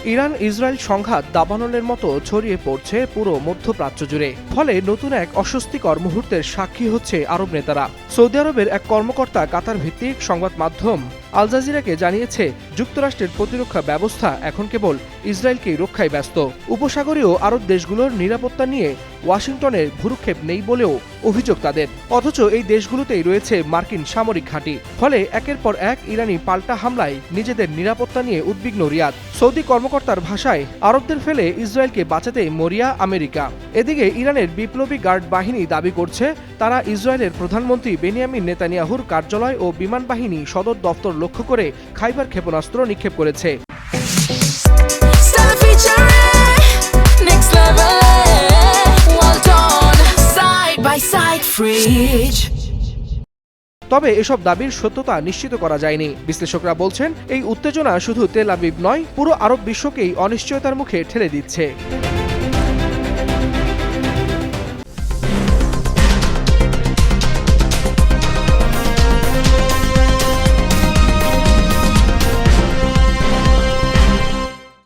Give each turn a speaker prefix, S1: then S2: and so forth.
S1: Iran Israel সংঘাত দাবানলের মতো ছড়িয়ে পড়ছে পুরো মধ্যপ্রাচ্য জুড়ে। ফলে নতুন এক অস্বস্তিকর মুহূর্তের সাক্ষী হচ্ছে আরব নেতারা। সৌদি আরবের এক কর্মকর্তা কাতার ভিত্তিক সংবাদ মাধ্যম আল জাজিরাকে জানিয়েছে, যুক্তরাষ্ট্রের প্রতিরক্ষা ব্যবস্থা এখন কেবল ইসরায়েলকেই রক্ষায় ব্যস্ত। উপসাগরীয় আরব দেশগুলোর নিরাপত্তা নিয়ে ওয়াশিংটনের ভ্রুক্ষেপ নেই বলেও অভিযোগ তাদের। অথচ এই দেশগুলোতেই রয়েছে মার্কিন সামরিক ঘাঁটি। ফলে একের পর এক ইরানি পাল্টা হামলায় নিজেদের নিরাপত্তা নিয়ে উদ্বিগ্ন রিয়াদ। সৌদি কর্মকর্তার ভাষায়, আরবদের ফেলে ইসরায়েলকে বাঁচাতে মরিয়া আমেরিকা। এদিকে ইরানের বিপ্লবী গার্ড বাহিনী দাবি করছে, তারা ইসরায়েলের প্রধানমন্ত্রী বেনিয়ামিন নেতানিয়াহুর কার্যালয় ও বিমান বাহিনী সদর দফতর লক্ষ্য করে খাইবার ক্ষেপণাস্ত্র নিক্ষেপ করেছে। তবে এসব দাবির সত্যতা নিশ্চিত করা যায়নি। বিশ্লেষকরা বলছেন, এই উত্তেজনা শুধু তেল আবিব নয়, পুরো আরব বিশ্বকেই অনিশ্চয়তার মুখে ঠেলে দিচ্ছে।